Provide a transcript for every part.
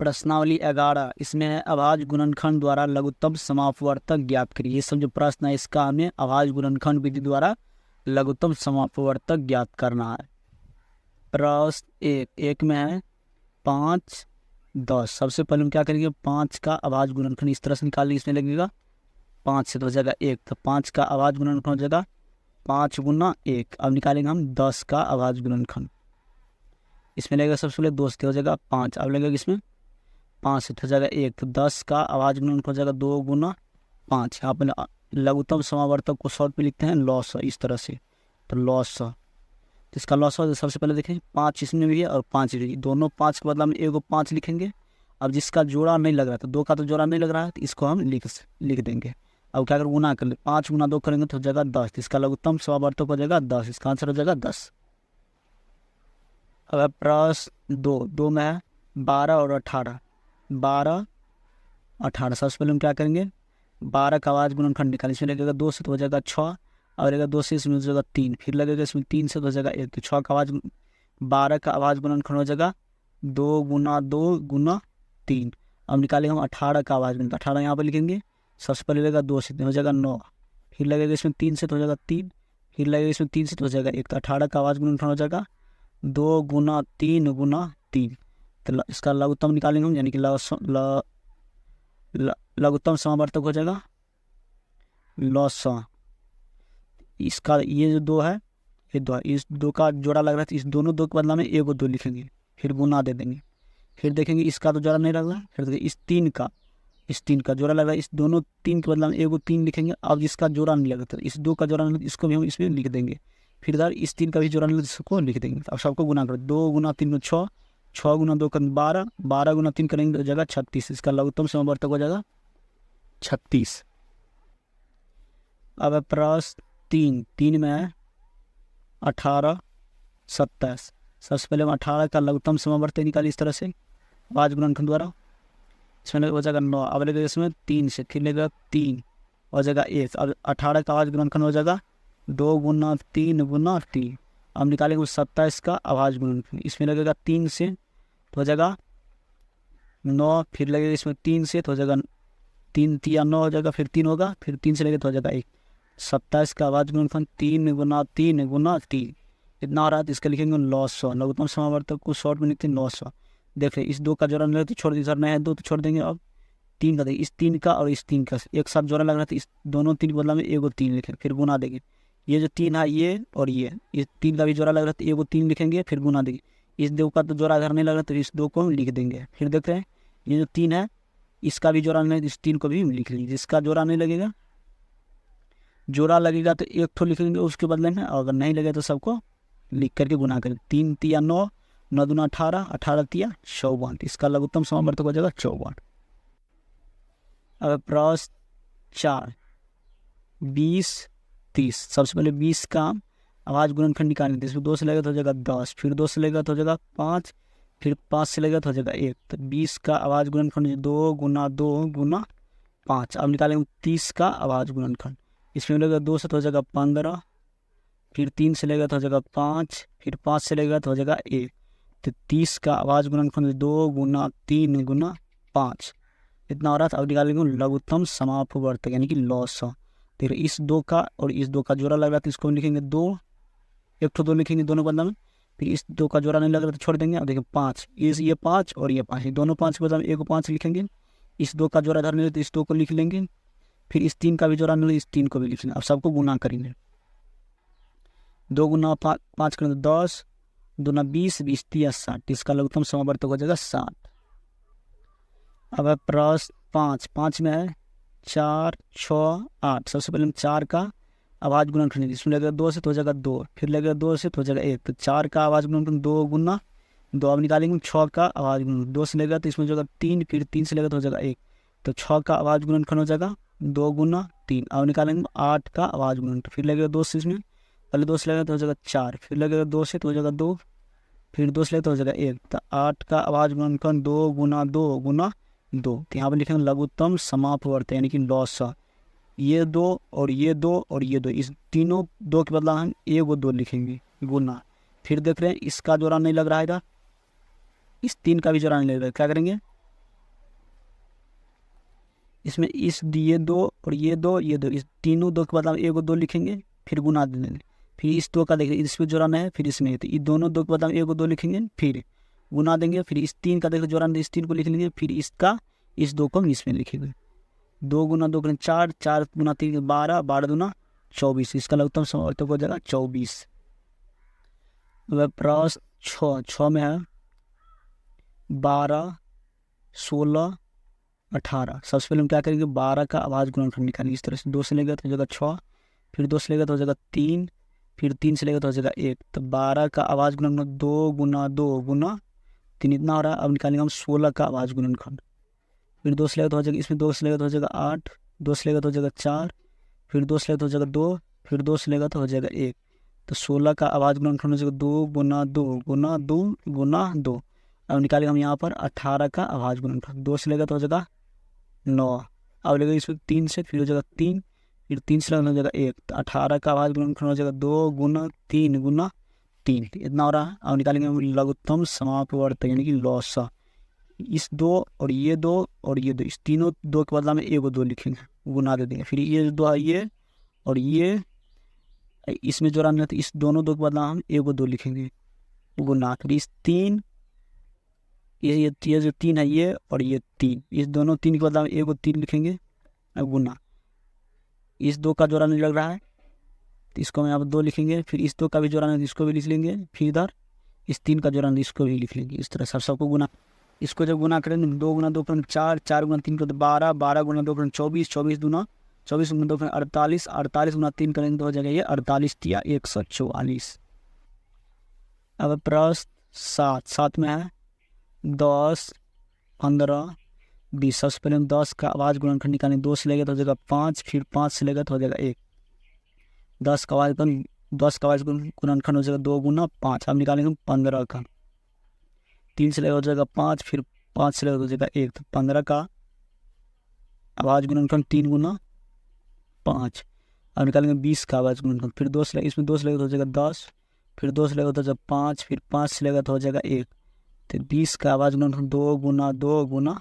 प्रश्नावली 11 इसमें है अभाज्य गुणनखंड द्वारा लघुत्तम समापवर्तक ज्ञात करिए। ये सब जो प्रश्न है इसका हमें अभाज्य गुणनखंड विधि द्वारा लघुत्तम समापवर्तक ज्ञात करना है। प्रश्न एक में है 5 10। सबसे पहले हम क्या करेंगे, 5 का अभाज्य गुणनखंड इस तरह से निकालेंगे। इसमें लगेगा 5 से तो हो जाएगा 1, तो 5 का अभाज्य गुणनखंड हो जाएगा 5 गुना 1। अब निकालेंगे हम 10 का अभाज्य गुणनखंड। इसमें लगेगा सबसे पहले 2 से हो जाएगा 5। अब लगेगा इसमें 5 से हो जाएगा 1, तो 10 का अभाज्य गुणनखंड हो जाएगा 2 गुना 5। यहाँ पर लघुत्तम समावर्तक को शॉर्ट में लिखते हैं लॉस इस तरह से, तो लॉस। तो इसका लॉस हो सबसे पहले देखें 5 इसमें भी है और 5 भी है, दोनों 5 के बदला में एक 5 लिखेंगे। अब जिसका जोड़ा नहीं लग रहा था, 2 का तो जोड़ा नहीं लग रहा है, तो इसको हम लिख देंगे। अब क्या कर गुना कर ले, 5 गुना 2 करेंगे तो हो जाएगा 10। इसका लघुत्तम समावर्तक हो जाएगा 10। इसका आंसर हो जाएगा 10। अब प्रश्न 2 में है 12 और 18। 12 18 सबसे पहले हम क्या करेंगे, 12 का अभाज्य गुणनखंड निकालें। इसमें लगेगा 2 से तो हो जाएगा 6, और लगेगा 2 से इसमें हो जाएगा 3, फिर लगेगा इसमें 3 से तो हो जाएगा 1, तो 6 का 12 का अभाज्य गुणनखंड हो जाएगा 2 गुना 2 गुना 3। अब निकालेंगे हम 18 का अभाज्य गुणनखंड। 18 यहाँ पर लिखेंगे, सबसे पहले लगेगा 2 से हो जाएगा 9, फिर लगेगा इसमें 3 से तो हो जाएगा 3, फिर लगेगा इसमें 3 से तो हो जाएगा 1, तो 18 का अभाज्य गुणनखंड हो जाएगा 2 गुना 3 गुना 3। तो इसका लघुत्तम निकालेंगे हम, यानी कि लघुत्तम समावर्तक हो जाएगा लॉस। इसका ये जो 2 है, ये 2 है, इस 2 का जोड़ा लग रहा है, तो इस दोनों 2 के बदला में 1 और 2 लिखेंगे, फिर गुना दे देंगे। फिर देखेंगे इसका तो जोड़ा नहीं लग रहा है, फिर देखिए इस 3 का जोड़ा लग रहा है, इस दोनों 3 के बदला में 1 और 3 लिखेंगे। अब जिसका जोड़ा नहीं लगा, तो इस 2 का जोड़ा नहीं लगा, इसको भी हम इसमें लिख देंगे। फिर इधर इस 3 का भी जोड़ा नहीं लगा, इसको लिख देंगे। अब सबको गुना करो, 2 गुना 3 6, 6 गुना 2 12, 12 गुना 3 करेंगे तो हो जाएगा 36। इसका लघुत्तम समावर्तक हो जाएगा 36। अब प्रश्न 3 में है 18 27। सबसे पहले हम 18 का लघुत्तम समावर्तक निकाली इस तरह से अभाज्य गुणनखंड द्वारा। इसमें हो जाएगा 9, अब लगेगा इसमें 3 से, फिर लगेगा 3 हो जाएगा 1। अब 18 का अभाज्य गुणनखंड हो जाएगा 2 गुना 3 गुना 3। अब निकालेंगे 27 का अभाज्य गुणनखंड। इसमें लगेगा 3 से तो हो जाएगा 9, फिर लगेगा इसमें 3 से तो हो जाएगा 3 3 9 हो जाएगा, फिर 3 होगा, फिर 3 से लगेगा तो हो जाएगा 1। 27 का अभाज्य गुणनखंड 3 गुना 3 गुना 3 इतना हो रहा है, तो इसका लिखेंगे लॉस। लघुत्तम समावर्तक को शॉर्ट में लिखते हैं लॉस। देख रहे इस 2 का जोड़ा नहीं तो छोड़ दीजिए, सर नहीं है 2 तो छोड़ देंगे। अब 3 का देखिए, इस 3 का और इस 3 का एक साथ जोड़ा लग रहा था, इस दोनों 3 के बदला में 1 और 3 लिखें, फिर गुना देंगे। ये जो 3 है ये और ये इस 3 का भी जोड़ा लग रहा था, 1 और 3 लिखेंगे, फिर गुना देंगे। इस 2 का तो जोड़ा अगर नहीं लग रहा तो इस 2 को हम लिख देंगे। फिर देख रहे हैं ये जो 3 है इसका भी जोड़ा नहीं, इस 3 को भी लिख लीजिए। जिसका जोड़ा नहीं लगेगा, जोड़ा लगेगा तो 1 ठो लिखेंगे उसके बदले में, और अगर नहीं लगेगा तो सबको लिख करके गुना करें। 3 3 9, 9 दूना 18, 18 3 54। इसका लघुत्तम समावर्तक हो जाएगा 54। अब प्रश्न 4 20 30। सबसे पहले 20 का अभाज्य गुणनखंड निकालेंगे। इसमें 2 से लगेगा तो हो जाएगा 10, फिर 2 से लगेगा तो हो जाएगा 5, फिर 5 से लगेगा तो हो जाएगा 1। तो 20 का अभाज्य गुणनखंड 2 गुना 2 गुना 5। अब निकालेंगे 30 का अभाज्य गुणनखंड। इसमें लगेगा 2 से तो हो जाएगा 15, फिर 3 से लगेगा तो हो जाएगा 5, फिर 5 से लगेगा तो हो जाएगा 1। तो 30 का अभाज्य गुणनखंड 2 गुना 3 गुना 5 इतना हो रहा था। अब निकालेंगे लघुत्तम समापवर्तक यानी कि लॉस। फिर इस 2 का और इस 2 का जोड़ा लग रहा था, इसको लिखेंगे 2, 1 तो 2 लिखेंगे दोनों बदला में। फिर इस 2 का जोड़ा नहीं लग रहा तो छोड़ देंगे। अब देखिए 5, ये 5 और ये 5, दोनों 5 के बदला में 1 को 5 लिखेंगे। इस 2 का जोड़ा इधर नहीं तो इस 2 को लिख लेंगे। फिर इस 3 का भी जोड़ा नहीं, इस 3 को भी लिख लेंगे। अब सबको गुना करेंगे, 2 गुना 5 करेंगे 10, 2 ना 20, 20 3 60। इसका लघुत्तम समावर्तक हो जाएगा 60। अब है प्रश्न 5 में है 4 6 8। सबसे पहले हम 4 का अभाज्य गुणनखंड, इसमें लगेगा 2 से तो हो जाएगा 2, फिर लगेगा 2 से तो हो जाएगा 1। तो 4 का अभाज्य गुणनखंड 2 गुना 2। अब निकालेंगे 6 का अभाज्य गुणनखंड। 2 से लगेगा तो इसमें हो जाएगा 3, फिर 3 से लगेगा तो हो जाएगा 1। तो 6 का अभाज्य गुणनखंड हो जाएगा 2 गुना 3। अब निकालेंगे 8 का अभाज्य गुणनखंड। फिर लगेगा 2 से, इसमें पहले 2 से लगेगा तो हो जाएगा 4, फिर लगेगा 2 से तो हो जाएगा 2, फिर 2 से लगेगा तो हो जाएगा 1। तो 8 का अभाज्य गुणनखंड 2 गुना 2 गुना 2। तो यहाँ पर लिखेंगे लघुत्तम समापवर्तक यानी कि लॉस। ये 2 और ये 2 और ये 2, इस तीनों 2 के बदला हम 1 और 2 लिखेंगे गुना। फिर देख रहे हैं इसका जोड़ा नहीं लग रहा है इधर, इस 3 का भी जोड़ा नहीं लग रहा है। क्या करेंगे, इसमें ये दो और ये दो, इस तीनों दो के बाद हम एक और दो लिखेंगे, फिर गुना दे देंगे। फिर इस दो का देखिए इसमें जोड़ाना है, फिर इसमें, तो ये दोनों दो के बाद हम एक और दो लिखेंगे, फिर गुना देंगे। फिर इस तीन का देखिए जोड़ाना है, इस तीन को लिख लेंगे, फिर इसका इस दो को हम इसमें लिखेंगे। 2 गुना 2 करें 4, 4 गुना 3 12, 12 दूना 24, इसका लघुत्तम समावर्तक हो जाएगा 24। प्रश्न 6 में है 12, 16, 18। सबसे पहले हम क्या करेंगे, 12 का अभाज्य गुणनखंड निकालेंगे। इस तरह से 2 से लेगा तो हो जाएगा 6, फिर 2 से लेगा तो हो जाएगा 3, फिर 3 से लेगा तो हो जाएगा 1। तो 12 का अभाज्य गुणनखंड 2 गुना 2 गुना 3 इतना हो रहा है। अब निकालेंगे हम 16 का अभाज्य गुणनखंड। फिर 2 से लेगा तो हो जाएगा, इसमें 2 से लेगा तो हो जाएगा 8, 2 से लेगा तो हो जाएगा 4, फिर 2 से लेगा तो हो जाएगा 2, फिर 2 से लेगा तो हो जाएगा 1। तो 16 का अभाज्य गुणनखंड हो जाएगा 2 गुना 2 गुना 2 गुना 2। अब निकालेंगे हम यहाँ पर 18 का अभाज्य गुणनखंड। 2 से लेगा तो हो जाएगा 9, अब लेगा इसमें 3 से, फिर हो जाएगा 3, फिर 3 से लगा हो जाएगा 1। तो 18 का अभाज्य गुणनखंड हो जाएगा 2 गुना 3 गुना 3, इतना हो रहा है। अब निकालेंगे हम लघुत्तम समापवर्तक यानी कि लॉसा। इस दो और ये दो और ये दो, इस तीनों दो के बदला में एक और दो लिखेंगे, गुना दे देंगे। फिर ये दो है ये और ये इसमें जोड़ाना है, तो इस दोनों दो के बदला हम एक और दो लिखेंगे, गुना। फिर इस तीन ये जो 3 है ये और ये 3, इस दोनों 3 के बदला में एक और 3 लिखेंगे, गुना। इस 2 का जोड़ा नहीं लग रहा है तो इसको हम यहाँ पर 2 लिखेंगे। फिर इस 2 का भी जोड़ा नहीं तो इसको भी लिख लेंगे। फिर इधर इस 3 का जोड़ा नहीं इसको भी लिख लेंगे। इस तरह सबको गुना, इसको जब गुना करेंगे 2 गुना 2 पर 4, 4 गुना 3 कर 12, 12 गुना 2 पर 24, 24 दूना 24 गुना 2 पर 48, 48 गुना 3 करेंगे तो हो जाएगा ये 48 या 144। अब प्रश्न 7 में है 10, 15, 20। सबसे पहले हम 10 का अभाज्य गुणनखंड निकालेंगे। 2 से लेगा तो हो जाएगा 5, फिर 5 से लेगा तो हो जाएगा 1। 10 का अभाज्य गुणनखंड हो जाएगा 2 गुना 5। अब निकालेंगे हम 15 का। 3 से लेगा हो जाएगा 5, फिर 5 से लेगा हो जाएगा 1। तो 15 का अभाज्य गुणनखंड 3 गुना 5। अब निकालेंगे 20 का अभाज्य गुणनखंड। फिर 2 से इसमें 2 से लेगा तो हो जाएगा 10, फिर 2 से लेगा तो हो जाएगा 5, फिर 5 से लेगा तो हो जाएगा 1। तो 20 का अभाज्य गुणनखंड 2 गुना 2 गुना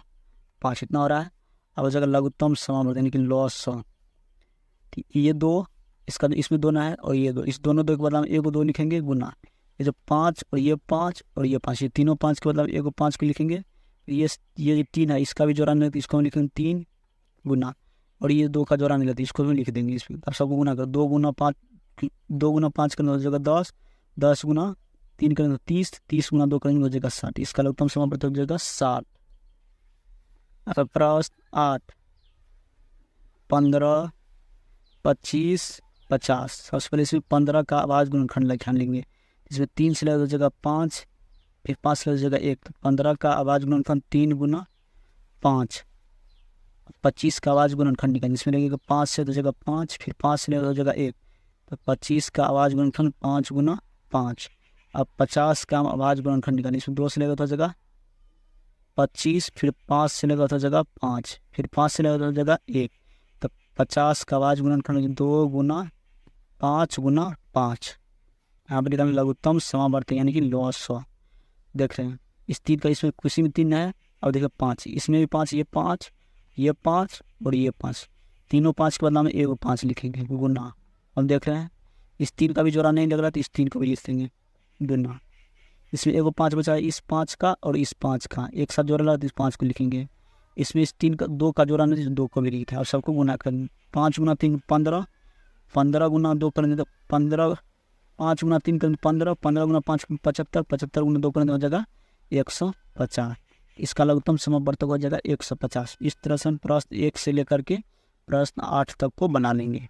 5 इतना हो रहा है। अब हो जाएगा लघुत्तम समावर्तक यानी कि लॉस। ये 2 इसका इसमें दोनों है और ये 2, इस दोनों 2 के बदला में 1 और 2 लिखेंगे, गुना। ये जो 5 और ये 5 और ये 5, ये तीनों 5 के बदला में 1 और 5 को लिखेंगे। ये 3 है, इसका भी जोड़ा नहीं लगता, इसको हम लिखेंगे 3 गुना। और ये 2 का जोड़ा नहीं लगता, इसको भी लिख देंगे इसमें। अब सबको गुना कर 2 गुना 5, 2 गुना 5 करने हो जाएगा 10, 10 गुना 3 करेंगे 30, 30 गुना 2 करेंगे हो जाएगा 60। इसका लघुत्तम समावर्तक हो जाएगा 60। अब प्रश्न 8, 15, 25, 50। सबसे पहले इसमें 15 का अभाज्य गुणनखंड लिखेंगे। इसमें 3 से लेगा हो जाएगा 5, फिर 5 से लेगा हो जाएगा 1। तो 15 का अभाज्य गुणनखंड 3 गुना 5। 25 का अभाज्य गुणनखंड निकालेंगे। इसमें लगेगा 5 से हो जाएगा 5, फिर 5 से लेगा हो जाएगा 1। तो 25 का अभाज्य गुणनखंड 5 गुना 5। अब 50 का अभाज्य गुणनखंड निकालेंगे। इसमें 2 से लेगा तो हो जाएगा 25, फिर 5 से लेगा तो हो जाएगा 5, फिर 5 से लेगा तो हो जाएगा 1। तो 50 का अभाज्य गुणनखंड 2 गुना 5 गुना 5। यहाँ पर निकालेंगे लघुत्तम समावर्तक यानी कि लॉस। देख रहे हैं इस 3 का, इसमें किसी में 3 है। अब देखिए 5, इसमें भी 5, ये 5, ये 5 और ये 5, तीनों 5 के बदला में 1 और 5 लिखेंगे, गुना। अब देख रहे हैं इस 3 का भी जोड़ा नहीं लग रहा तो इस 3 को भी लिख देंगे, गुना। इसमें 1 और 5 बचा है, इस 5 का और इस 5 का एक साथ जोड़ा लगा तो इस 5 को लिखेंगे। इसमें इस 3 का 2 का जोड़ा नहीं, 2 को भी लिखा है। और सबको गुना करेंगे। 5 गुना 3 15, 15 गुना 2 करेंगे तो 15, 5 गुना 3 करेंगे 15, 15 गुना 5 75, 75 गुना 2 करेंगे हो जाएगा 150। इसका लघुत्तम समावर्तक हो जाएगा 150। इस तरह से हम प्रश्न 1 से लेकर के प्रश्न 8 तक को बना लेंगे।